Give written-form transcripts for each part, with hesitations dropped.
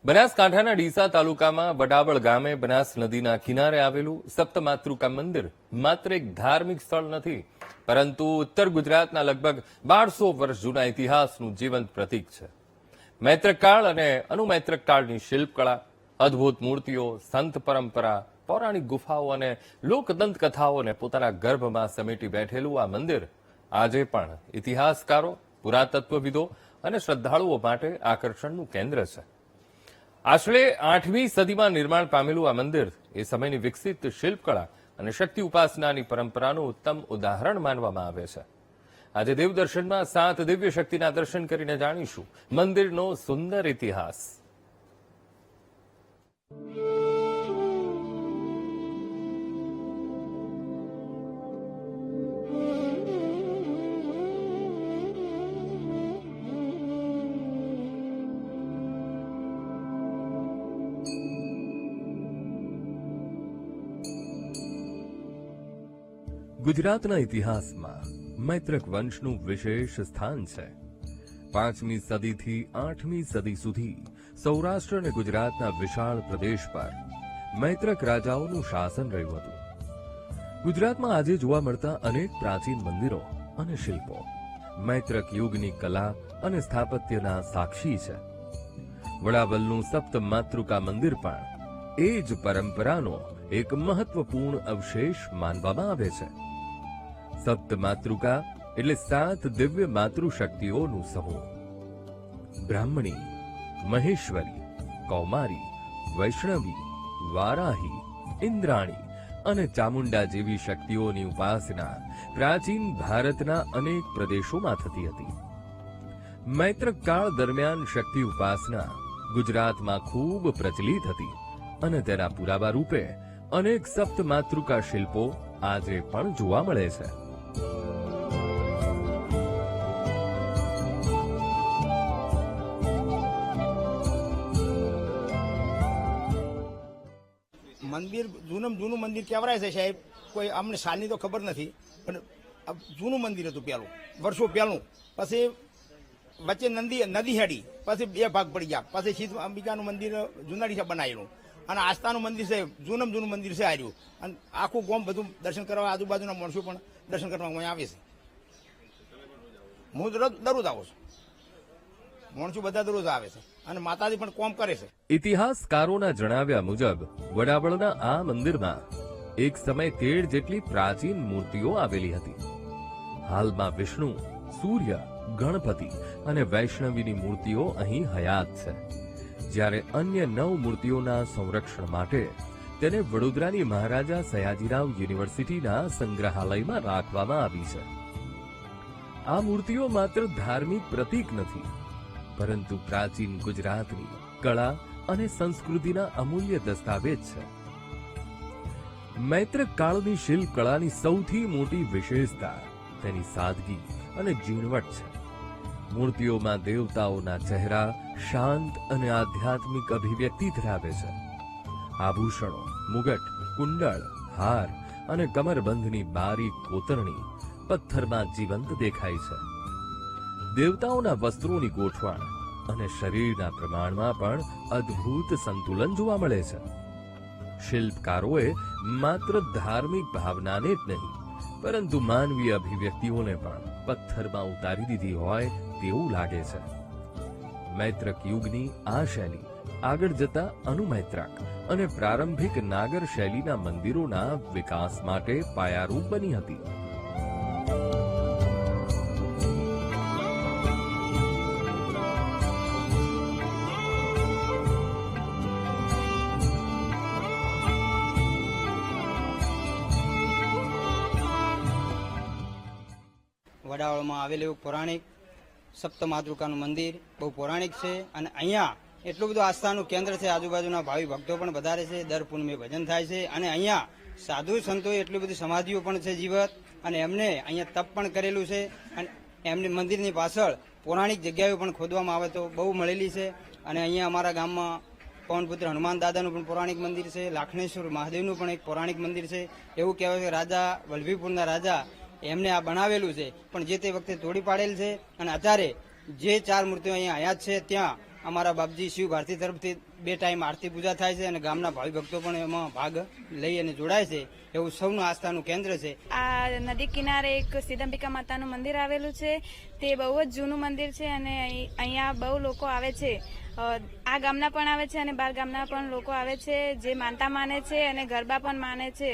બનાસકાંઠાના ડીસા તાલુકામાં વડાવળ ગામે બનાસ નદીના કિનારે આવેલું સપ્તમાતૃકા મંદિર માત્ર એક ધાર્મિક સ્થળ નથી, પરંતુ ઉત્તર ગુજરાતના લગભગ 1200 વર્ષ જૂના ઇતિહાસનું જીવંત પ્રતીક છે. મૈત્રકાળ અને અનુમૈત્રકાળની શિલ્પકળા, અદભુત મૂર્તિઓ, સંત પરંપરા, પૌરાણિક ગુફાઓ અને લોકદંત કથાઓને પોતાના ગર્ભમાં સમેટી બેઠેલું આ મંદિર આજે પણ ઇતિહાસકારો, પુરાતત્વવિદો અને શ્રદ્ધાળુઓ માટે આકર્ષણનું કેન્દ્ર છે. આશરે 8મી સદીમાં નિર્માણ પામેલું આ મંદિર એ સમયની વિકસિત શિલ્પકળા અને શક્તિ ઉપાસનાની પરંપરાનું ઉત્તમ ઉદાહરણ માનવામાં આવે છે. આજે દેવદર્શનમાં 7 દિવ્ય શક્તિના દર્શન કરીને જાણીશું મંદિરનો સુંદર ઇતિહાસ. ગુજરાતના ઇતિહાસમાં મૈત્રક વંશનું વિશેષ સ્થાન છે. 5મી સદીથી 8મી સદી સુધી સૌરાષ્ટ્ર અને ગુજરાતના વિશાળ પ્રદેશ પર મૈત્રક રાજાઓનું શાસન રહ્યું હતું. ગુજરાતમાં આજે જોવા મળતા અનેક પ્રાચીન મંદિરો અને શિલ્પો મૈત્રક યુગની કલા અને સ્થાપત્યના સાક્ષી છે. વડાવલનું સપ્તમાતૃકા મંદિર પણ એ જ પરંપરાનો એક મહત્વપૂર્ણ અવશેષ માનવામાં આવે છે. સપ્તમાતૃકા એટલે 7 દિવ્ય માતૃશક્તિઓનું સમૂહ. બ્રાહ્મણી, મહેશ્વરી, કૌમારી, વૈષ્ણવી, વારાહી, ઇન્દ્રાણી અને ચામુંડા જેવી શક્તિઓની ઉપાસના પ્રાચીન ભારતના અનેક પ્રદેશોમાં થતી હતી. મૈત્રક કાળ દરમિયાન શક્તિ ઉપાસના ગુજરાતમાં ખૂબ પ્રચલિત હતી અને તેના પુરાવા રૂપે અનેક સપ્તમાતૃકા શિલ્પો આજે પણ જોવા મળે છે. મંદિર જૂનું મંદિર કહેવાય છે સાહેબ. કોઈ અમને સાલની તો ખબર નથી, પણ જૂનું મંદિર હતું પેલું, વર્ષો પહેલું. પછી વચ્ચે નદી હેડી, પછી 2 ભાગ પડી ગયા. પછી શીત અંબિકાનું મંદિર જુનાડી બનાવેલું અને આસ્થાનું મંદિર છે, જૂનું મંદિર છે આવ્યું. અને આખું ગામ બધું દર્શન કરવા, આજુબાજુના માણસો પણ દર્શન કરવા અહીં આવે છે. હું દરરોજ આવું છું, માણસો બધા દરરોજ આવે છે અને માતાજી પણ કોમ કરે છે. ઇતિહાસકારોના જણાવ્યા મુજબ વડાવળના આ મંદિરમાં એક સમય 13 જેટલી પ્રાચીન મૂર્તિઓ આવેલી હતી. હાલમાં વિષ્ણુ, સૂર્ય, ગણપતિ અને વૈષ્ણવીની મૂર્તિઓ અહીં હયાત છે, જ્યારે અન્ય 9 મૂર્તિઓના સંરક્ષણ માટે તેને વડોદરાની મહારાજા સયાજીરાવ યુનિવર્સિટીના સંગ્રહાલયમાં રાખવામાં આવી છે. આ મૂર્તિઓ માત્ર ધાર્મિક પ્રતીક નથી, પરંતુ પ્રાચીન ગુજરાતની કળા અને સંસ્કૃતિના અમૂલ્ય દસ્તાવેજ છે. મૈત્રક કાળની શિલ્પકળાની સૌથી મોટી વિશેષતા તેની સાદગી અને ઝીણવટ છે. મૂર્તિઓમાં દેવતાઓના ચહેરા શાંત અને આધ્યાત્મિક અભિવ્યક્તિ ધરાવે છે. આભૂષણો, મુગટ, કુંડળ, હાર અને કમરબંધની બારીક કોતરણી પથ્થરમાં જીવંત દેખાય છે. દેવતાઓના વસ્ત્રોની ગોઠવણ અને શરીરના પ્રમાણમાં પણ અદ્ભુત સંતુલન જોવા મળે છે. શિલ્પકારોએ માત્ર ધાર્મિક ભાવનાને જ નહીં, પરંતુ માનવીય અભિવ્યક્તિઓને પણ પથ્થરમાં ઉતારી દીધી હોય તેવું લાગે છે. મૈત્રક યુગની આ શૈલી આગળ જતા અનુમૈત્રક અને પ્રારંભિક નાગર શૈલીના મંદિરોના વિકાસ માટે પાયારૂપ બની હતી. વડાવળમાં આવેલું એવું પૌરાણિક સપ્તમાતૃકાનું મંદિર બહુ પૌરાણિક છે અને અહીંયા એટલું બધું આસ્થાનું કેન્દ્ર છે. આજુબાજુના ભાવિ ભક્તો પણ વધારે છે. દર પૂનમે ભજન થાય છે અને અહીંયા સાધુ સંતોએ એટલી બધી સમાધિઓ પણ છે જીવત, અને એમને અહીંયા તપ પણ કરેલું છે. અને એમની મંદિરની પાછળ પૌરાણિક જગ્યાઓ પણ ખોદવામાં આવે તો બહુ મળેલી છે. અને અહીંયા અમારા ગામમાં પવનપુત્ર હનુમાન દાદાનું પણ પૌરાણિક મંદિર છે. લાખણેશ્વર મહાદેવનું પણ એક પૌરાણિક મંદિર છે. એવું કહેવાય કે રાજા વલ્લભીપુરના રાજા એમને આ બનાવેલું છે, પણ જે તે વખતે તોડી પાડેલ છે. અને અત્યારે જે 4 મૂર્તિઓ અહીંયા હયાત છે ત્યાં અમારા બાપજી શિવ ભારતી તરફથી 2 ટાઈમ આરતી પૂજા થાય છે અને ગામના ભાવિ ભક્તો પણ એમાં ભાગ લઈ અને જોડાય છે. એવું સૌનું આસ્થાનું કેન્દ્ર છે. આ નદી કિનારે એક સિદ્ધંબિકા માતાનું મંદિર આવેલું છે. તે બહુ જ જૂનું મંદિર છે અને અહીંયા બહુ લોકો આવે છે. આ ગામના પણ આવે છે અને બહાર ગામના પણ લોકો આવે છે, જે માનતા માને છે અને ગરબા પણ માને છે.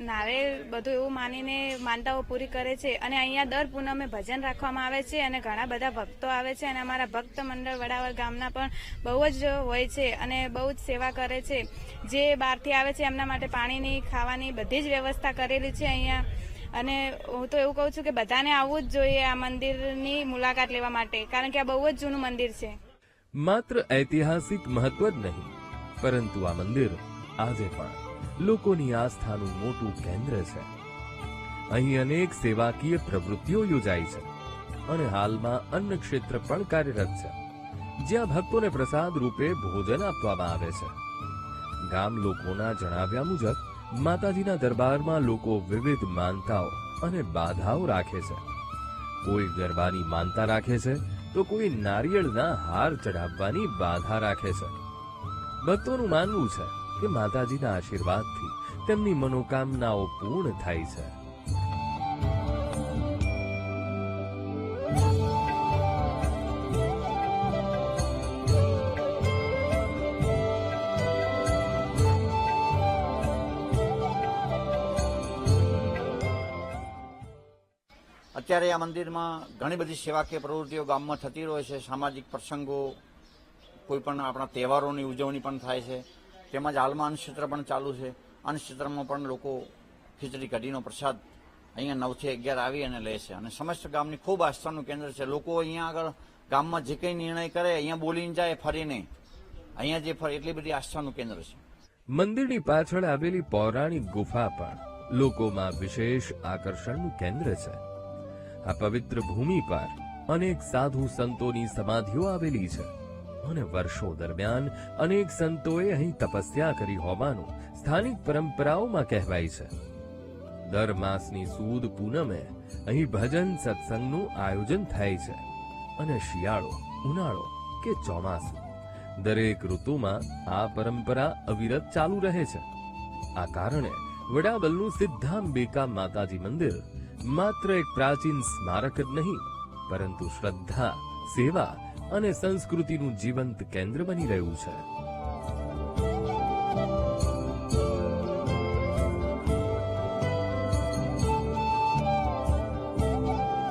નારેળ બધું એવું માનીને માનતાઓ પૂરી કરે છે અને અહીંયા દર પૂનમે ભજન રાખવામાં આવે છે અને ઘણા બધા ભક્તો આવે છે અને અમારા ભક્ત મંડળ વડાવર ગામના પણ બહુ જ હોય છે અને બહુ જ સેવા કરે છે. જે બહારથી આવે છે એમના માટે પાણીની, ખાવાની બધી જ વ્યવસ્થા કરેલી છે અહીંયા. અને હું તો એવું કહું છું કે બધાને આવવું જ જોઈએ આ મંદિરની મુલાકાત લેવા માટે, કારણ કે આ બહુ જ જૂનું મંદિર છે. માત્ર ઐતિહાસિક મહત્વ જ નહીં, પરંતુ આ મંદિર આજે પણ લોકોની આસ્થાનું મોટું કેન્દ્ર છે. અહીં અનેક સેવાકીય પ્રવૃત્તિઓ યોજાય છે અને હાલમાં અન્ન ક્ષેત્ર પણ કાર્યરત છે, જ્યાં ભક્તોને પ્રસાદ રૂપે ભોજન આપવામાં આવે છે. ગામ લોકોના જણાવ્યા મુજબ માતાજીના દરબારમાં લોકો વિવિધ માનતાઓ અને બાધાઓ રાખે છે. કોઈ ગરબાની માનતા રાખે છે તો કોઈ નારિયેળના હાર ચઢાવવાની બાધા રાખે છે. ભક્તોનું માનવું છે કે માતાજીના આશીર્વાદથી તેમની મનોકામનાઓ પૂર્ણ થાય છે. અત્યારે આ મંદિરમાં ઘણી બધી સેવાકીય પ્રવૃત્તિઓ ગામમાં થતી હોય છે. સામાજિક પ્રસંગો, કોઈ પણ આપણા તહેવારોની ઉજવણી પણ થાય છે. તેમજ હાલમાં અન્નક્ષેત્ર પણ ચાલુ છે. અન્નક્ષેત્રમાં પણ લોકો ખીચડી કઢીનો પ્રસાદ અહીંયા 9 થી 11 આવી અને લે છે અને સમસ્ત ગામની ખૂબ આસ્થાનું કેન્દ્ર છે. લોકો અહીંયા આગળ ગામમાં જે કંઈ નિર્ણય કરે અહીંયા બોલીને જાય, ફરીને અહીંયા જે ફરે, એટલી બધી આસ્થાનું કેન્દ્ર છે. મંદિરની પાછળ આવેલી પૌરાણિક ગુફા પણ લોકોમાં વિશેષ આકર્ષણનું કેન્દ્ર છે. આ પવિત્ર ભૂમિ પર અનેક સાધુ સંતોની સમાધિઓ આવેલી છે અને વર્ષો દરમિયાન અનેક સંતોએ અહીં તપસ્યા કરી હોવાનું સ્થાનિક પરંપરાઓમાં કહેવાય છે. દર માસની સુદ પૂનમે અહીં ભજન સત્સંગનું આયોજન થાય છે અને શિયાળો, ઉનાળો કે ચોમાસું દરેક ઋતુમાં આ પરંપરા અવિરત ચાલુ રહે છે. આ કારણે વડાવલનું સિદ્ધાંબિકા માતાજી મંદિર માત્ર એક પ્રાચીન સ્મારક જ નહીં, પરંતુ શ્રદ્ધા, સેવા અને સંસ્કૃતિનું જીવંત કેન્દ્ર બની રહ્યું છે.